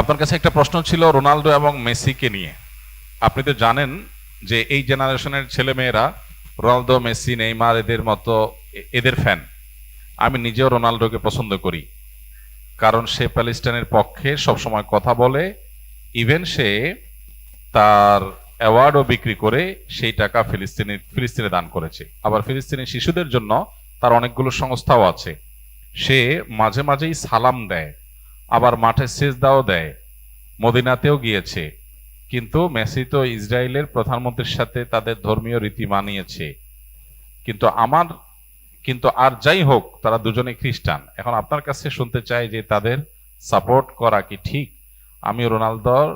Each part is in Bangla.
আপনার কাছে একটা প্রশ্ন ছিল রোনালদো এবং মেসিকে নিয়ে। আপনি তো জানেন যে এই জেনারেশনের ছেলে মেয়েরা রোনালদো, মেসি, নেইমার এদের মতো এদের ফ্যান। আমি নিজেও রোনালদোকে পছন্দ করি, কারণ সে প্যালেস্টাইনের পক্ষে সবসময় কথা বলে। ইভেন সে তার অ্যাওয়ার্ডও বিক্রি করে সেই টাকা ফিলিস্তিনে দান করেছে। আবার ফিলিস্তিনি শিশুদের জন্য তার অনেকগুলো সংস্থাও আছে। সে মাঝে মাঝেই সালাম দেয়, আবার মাঠে সেজদাও দেয়, মদিনাতেও গিয়েছে। কিন্তু মেসি তো ইসরায়েলের প্রধানমন্ত্রীর সাথে তাদের ধর্মীয় রীতি মানিয়েছে। কিন্তু আমার কিন্তু আর যাই হোক, তারা দুজনে খ্রিস্টান। এখন আপনার কাছে শুনতে চাই যে তাদের সাপোর্ট করা কি ঠিক? আমি রোনালদোর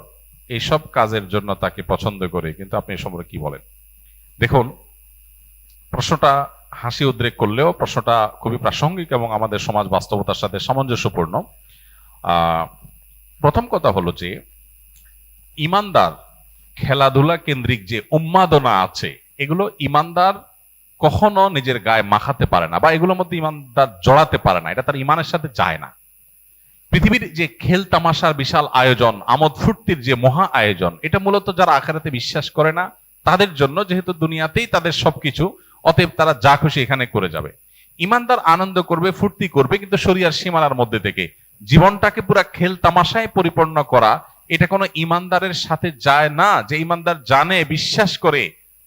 এইসব কাজের জন্য তাকে পছন্দ করি, কিন্তু আপনি এ সম্পর্কে কি বলেন? দেখুন, প্রশ্নটা হাসি উদ্রেক করলেও প্রশ্নটা খুবই প্রাসঙ্গিক এবং আমাদের সমাজ বাস্তবতার সাথে সামঞ্জস্যপূর্ণ। আহ প্রথম কথা হলো যে ইমানদার খেলাধুলা কেন্দ্রিক যে উন্মাদনা আছে, এগুলো ইমানদার কখনো নিজের গায়ে মাখাতে পারে না, বা এগুলোর মধ্যে ইমানদার জড়াতে পারে না। এটা তার ইমানের সাথে যায় না। পৃথিবীর যে খেল তামাশার বিশাল আয়োজন, আমোদ ফুর্তির যে মহা আয়োজন, এটা মূলত যারা আখেরাতে বিশ্বাস করে না তাদের জন্য, যেহেতু দুনিয়াতেই তাদের সবকিছু, অতএব তারা যা খুশি এখানে করে যাবে। ইমানদার আনন্দ করবে, ফুর্তি করবে, কিন্তু শরিয়ার সীমানার মধ্যে থেকে। জীবনটাকে পুরা খেল তামাশায় পরিপূর্ণ করা, এটা কোনো ইমানদারের সাথে যায় না। যে ইমানদার জানে, বিশ্বাস করে,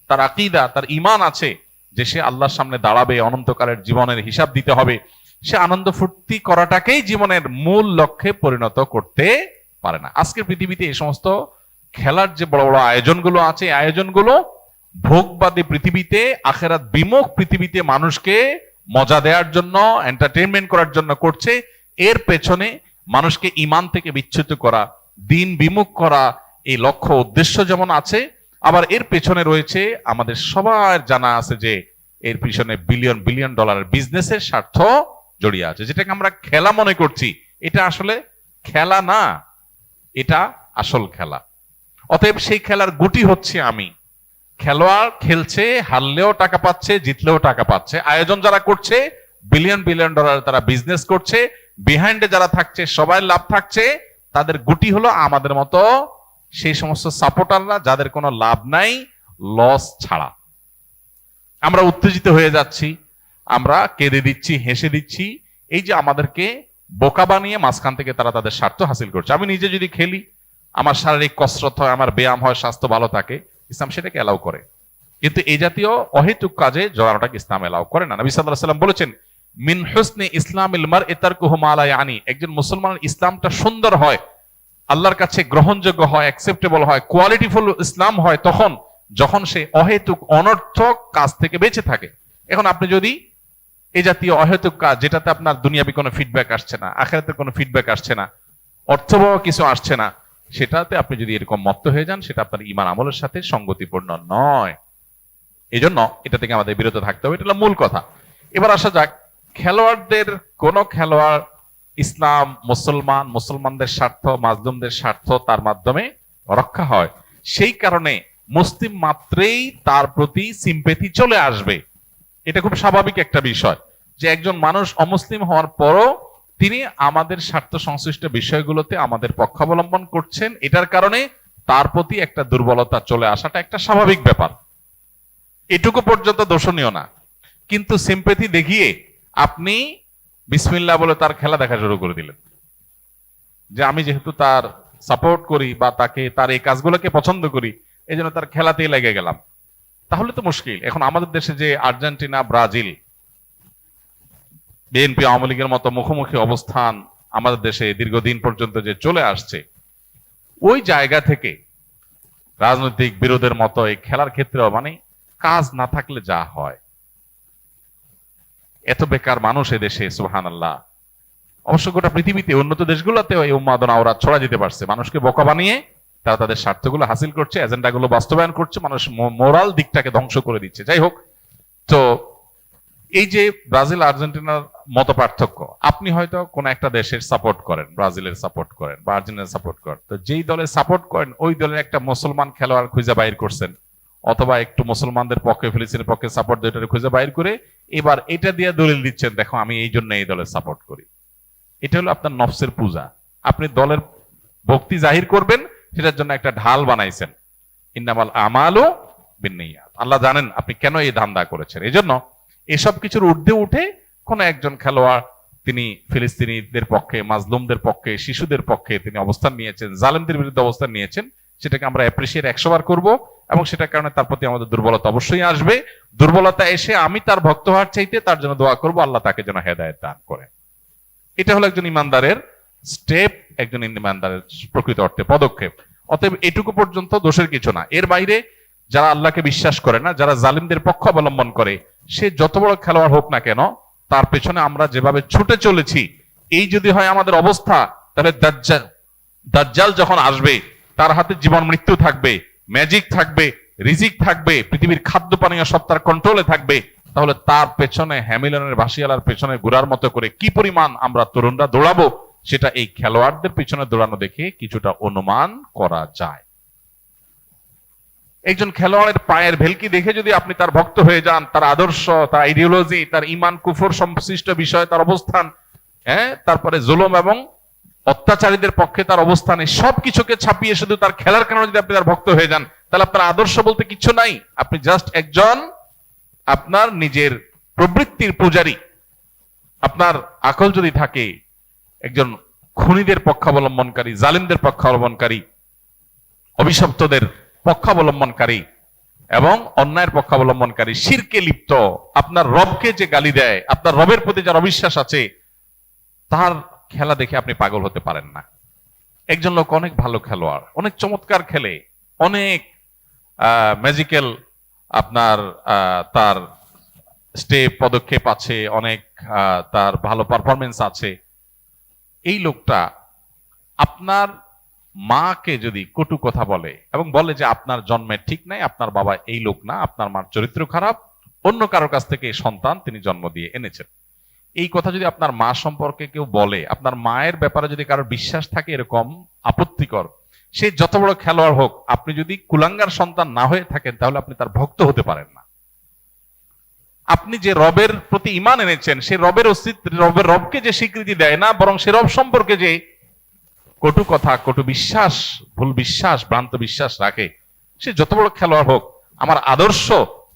তার আকীদা, তার ঈমান আছে যে সে আল্লাহর সামনে দাঁড়াবে, অনন্তকালের জীবনের হিসাব দিতে হবে, সে আনন্দ ফুর্তি করাটাকেই জীবনের মূল লক্ষ্যে পরিণত করতে পারে না। আজকের পৃথিবীতে এই সমস্ত খেলার যে বড় বড় আয়োজনগুলো আছে, এই আয়োজনগুলো ভোগবাদী পৃথিবীতে, আখেরাত বিমুখ পৃথিবীতে মানুষকে মজা দেওয়ার জন্য, এন্টারটেইনমেন্ট করার জন্য করছে। এর পেছনে মানুষকে ঈমান থেকে বিচ্যুত করা, দিন বিমুখ করা, এই লক্ষ্য উদ্দেশ্য যেমন আছে, আবার এর পেছনে রয়েছে, আমাদের সবার জানা আছে যে এর পিছনে বিলিয়ন বিলিয়ন ডলারের বিজনেসের স্বার্থ জড়িয়ে আছে। যেটাকে আমরা খেলা মনে করছি, এটা আসলে খেলা না, এটা আসল খেলা। অতএব সেই খেলার গুটি হচ্ছে আমি। খেলোয়াড় খেলছে, হারলেও টাকা পাচ্ছে, জিতলেও টাকা পাচ্ছে। আয়োজন যারা করছে, বিলিয়ন বিলিয়ন ডলার তারা বিজনেস করছে। বিহাইন্ডে যারা থাকছে, সবাই লাভ থাকছে। তাদের গুটি হলো আমাদের মতো সেই সমস্ত সাপোর্টাররা যাদের কোনো লাভ নাই, লস ছাড়া। আমরা উত্তেজিত হয়ে যাচ্ছি, আমরা কেঁদে দিচ্ছি, হেসে দিচ্ছি। এই যে আমাদেরকে বোকা বানিয়ে মাঝখান থেকে তারা তাদের স্বার্থ হাসিল করছে। আমি নিজে যদি খেলি, আমার শারীরিক কসরত হয়, আমার ব্যায়াম হয়, স্বাস্থ্য ভালো থাকে, ইসলাম সেটাকে এলাও করে। কিন্তু এই জাতীয় অহেতুক কাজে জড়ানোটাকে ইসলাম এলাও করে না। নবী সাল্লাল্লাহু আলাইহি ওয়াসাল্লাম বলেছেন, মিন হুসনি ইসলামিল মারই তারকুহু মা লা ইয়ানি। একজন মুসলমানের ইসলামটা সুন্দর হয়, আল্লাহর কাছে গ্রহণযোগ্য হয়, অ্যাকসেপ্টেবল হয়, কোয়ালিটিফুল ইসলাম হয় তখন যখন সে অহেতুক অনর্থক কাজ থেকে বেঁচে থাকে। এখন আপনি যদি এই জাতীয় অহেতুক কাজ, যেটাতে আপনার দুনিয়াবি কোনো ফিডব্যাক আসছে না, আখিরাতের কোনো ফিডব্যাক আসছে না, অর্থবহ কিছু আসছে না, সেটাতে আপনি যদি এরকম মত্ত হয়ে যান, সেটা আপনার ঈমান আমলের সাথে সঙ্গতিপূর্ণ নয়। এই জন্য এটা থেকে আমাদের বিরত থাকতে হবে। এটা হলো মূল কথা। এবার আসা যাক, খেলোয়াড়দের কোন খেলোয়াড় ইসলাম, মুসলমান, মুসলমানদের স্বার্থ, মাজলুমদের স্বার্থ তার মাধ্যমে রক্ষা হয়, সেই কারণে মুসলিম মাত্রেই তার প্রতি সিম্পেথি চলে আসবে। এটা খুব স্বাভাবিক একটা বিষয় যে একজন মানুষ অমুসলিম হওয়ার পরও তিনি আমাদের স্বার্থ সংশ্লিষ্ট বিষয়গুলোতে আমাদের পক্ষাবলম্বন করছেন। এটার কারণে তার প্রতি একটা দুর্বলতা চলে আসাটা একটা স্বাভাবিক ব্যাপার, এটুকু পর্যন্ত দোষণীয় না। কিন্তু সিম্পেথি দেখিয়ে আপনি বিসমিল্লাহ বলে তার খেলা দেখা শুরু করে দিলেন, যে আমি যেহেতু তার সাপোর্ট করি বা তাকে, তার এই কাজগুলোকে পছন্দ করি, এই জন্য তার খেলাতেই লেগে গেলাম। তাহলে তো মুশকিল। এখন আমাদের দেশে যে আর্জেন্টিনা, ব্রাজিল, বিএনপি, আওয়ামী লীগের মতো মুখোমুখি অবস্থান আমাদের দেশে দীর্ঘদিন পর্যন্ত যে চলে আসছে, ওই জায়গা থেকে রাজনৈতিক বিরোধের মতো এই খেলার ক্ষেত্রেও মানে কাজ না থাকলে যা হয়, এত বেকার মানুষ এদেশে, সুবহানাল্লাহ। অবশ্য গোটা পৃথিবীতে উন্নত দেশগুলোতেও এই উন্মাদনা ওরা ছড়া যেতে পারছে। মানুষকে বোকা বানিয়ে তারা তাদের স্বার্থগুলো হাসিল করছে, এজেন্ডাগুলো বাস্তবায়ন করছে, মানুষ মোরাল দিকটাকে ধ্বংস করে দিচ্ছে। যাই হোক, তো এই যে ব্রাজিল আর্জেন্টিনার মত পার্থক্য, আপনি হয়তো কোন একটা দেশের সাপোর্ট করেন, ব্রাজিলের সাপোর্ট করেন বা আর্জেন্টিনার সাপোর্ট করেন, তো যেই দলের সাপোর্ট করেন ওই দলের একটা মুসলমান খেলোয়াড় খুঁজে বাইর করছেন, অথবা একটু মুসলমানদের পক্ষে, ফিলিস্তিনের পক্ষে সাপোর্ট দুইটারে খুঁজে বাইর করে এবার এটা দিয়ে দলিল দিচ্ছেন, দেখো আমি এই জন্য এই দলের সাপোর্ট করি। এটা হলো আপনার নফসের পূজা। আপনি দলের ভক্তি জাহির করবেন, সেটার জন্য একটা ঢাল বানাইছেন। ইন্নামাল আমালু বিন্নিয়াত। আল্লাহ জানেন আপনি কেন এই ধান্দা করেছেন। এই জন্য এসব কিছুর ঊর্ধ্বে উঠে কোন একজন খেলোয়াড় তিনি ফিলিস্তিনিদের পক্ষে, মাজলুমদের পক্ষে, শিশুদের পক্ষে তিনি অবস্থান নিয়েছেন, জালেমদের বিরুদ্ধে অবস্থান নিয়েছেন, সেটাকে আমরা অ্যাপ্রিসিয়েট 100 বার করবো, এবং সেটার কারণে তার প্রতি আমাদের দুর্বলতা অবশ্যই আসবে। দুর্বলতা এসে আমি তার ভক্ত হওয়ার চাইতে তার জন্য দোয়া করব, আল্লাহ তাকে যেন হেদায়েত দান করে। এটা হলো একজন ইমানদারের স্টেপ, একজন ইমানদারের প্রকৃত অর্থে পদক্ষেপ। অতএব এটুকু পর্যন্ত দোষের কিছু না। এর বাইরে যারা আল্লাহকে বিশ্বাস করে না, যারা জালিমদের পক্ষ অবলম্বন করে, সে যত বড় খেলোয়াড় হোক না কেন, তার পেছনে আমরা যেভাবে ছুটে চলেছি, এই যদি হয় আমাদের অবস্থা, তাহলে দাজ্জাল যখন আসবে তার হাতে জীবন মৃত্যু থাকবে, ম্যাজিক থাকবে, রিজিক থাকবে, পৃথিবীর খাদ্য পানীয় সব তার কন্ট্রোলে থাকবে, তাহলে তার পেছনে হ্যামিলনের বাসিয়ালার পেছনে ঘোরার মতো করে কি পরিমাণ আমরা তরুণরা দৌড়াবো, সেটা এই খেলোয়াড়দের পিছনে দৌড়ানো দেখে কিছুটা অনুমান করা যায়। একজন খেলোয়াড়ের পায়ের ভেলকি দেখে যদি আপনি তার ভক্ত হয়ে যান, তার আদর্শ, তার আইডিওলজি, তার ইমান কুফর সংশ্লিষ্ট বিষয়, তার অবস্থান, তারপরে জুলুম এবং অত্যাচারীদের পক্ষে তার অবস্থানে সবকিছুকে ছাপিয়ে শুধু তার খেলার কারণে যদি আপনি তার ভক্ত হয়ে যান, তাহলে আপনার আদর্শ বলতে কিছু নাই। আপনি জাস্ট একজন আপনার নিজের প্রবৃত্তির পূজারী। আপনার আকল যদি থাকে একজন খুনিদের পক্ষাবলম্বনকারী, জালিমদের পক্ষাবলম্বনকারী, অভিশপ্তদের পক্ষাবলম্বনকারী এবং অন্যায়ের পক্ষাবলম্বনকারী, শিরকে লিপ্ত, আপনার রবকে যে গালি দেয়, আপনার রবের প্রতি যার অবিশ্বাস আছে, তার খেলা দেখে আপনি পাগল হতে পারেন না। একজন লোক অনেক ভালো খেলোয়াড়, অনেক চমৎকার খেলে, অনেক ম্যাজিক্যাল আপনার তার স্টেপ পদক্ষেপ আছে, অনেক তার ভালো পারফরমেন্স আছে। এই লোকটা আপনার মাকে যদি কটু কথা বলে এবং বলে যে আপনার জন্মের ঠিক নাই, আপনার বাবা এই লোক না, আপনার মার চরিত্র খারাপ, অন্য কারোর কাছ থেকে সন্তান তিনি জন্ম দিয়ে এনেছেন, এই কথা যদি আপনার মা সম্পর্কে কেউ বলে, আপনার মায়ের ব্যাপারে যদি কারোর বিশ্বাস থাকে এরকম আপত্তিকর, সে যত বড় খেলোয়াড় হোক, আপনি যদি কুলাঙ্গার সন্তান না হয়ে থাকেন, তাহলে আপনি তার ভক্ত হতে পারেন না। আপনি যে রবের প্রতি ঈমান এনেছেন, সে রবের অস্তিত্ব, রবকে যে স্বীকৃতি দেয় না, বরং সে রব সম্পর্কে যে কটু কথা, কটু বিশ্বাস, ভুল বিশ্বাস, ভ্রান্ত বিশ্বাস রাখে, সে যত বড় খেলোয়াড় হোক, আমার আদর্শ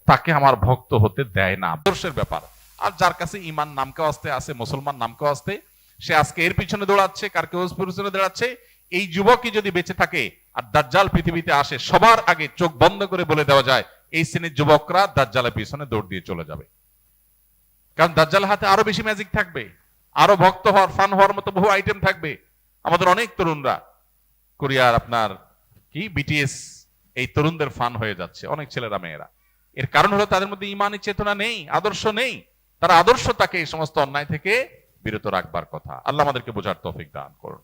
তাকে আমার ভক্ত হতে দেয় না। আদর্শের ব্যাপার। আর যার কাছে ঈমান নামকে আসতে আছে, মুসলমান নামকে আসতে, সে আজকে এর পিছনে দৌড়াচ্ছে, কার কেউ পিছনে দৌড়াচ্ছে, এই যুবকই যদি বেঁচে থাকে আর দাজ্জাল পৃথিবীতে আসে, সবার আগে চোখ বন্ধ করে বলে দেওয়া যায় এই শ্রেণীর যুবকরা দাজ্জালের পিছনে দৌড় দিয়ে চলে যাবে। কারণ দাজ্জালের হাতে আরো বেশি ম্যাজিক থাকবে, আরো ভক্ত হওয়ার, ফান হওয়ার মতো বহু আইটেম থাকবে। আমাদের অনেক তরুণরা কোরিয়ার আপনার কি বিটিএস, এই তরুণদের ফান হয়ে যাচ্ছে, অনেক ছেলেরা মেয়েরা। এর কারণ হলো তাদের মধ্যে ঈমানি চেতনা নেই, আদর্শ নেই। তারা আদর্শ তাকে এই সমস্ত অন্যায় থেকে বিরত রাখবার কথা। আল্লাহ আমাদেরকে বোঝার তৌফিক দান করুন।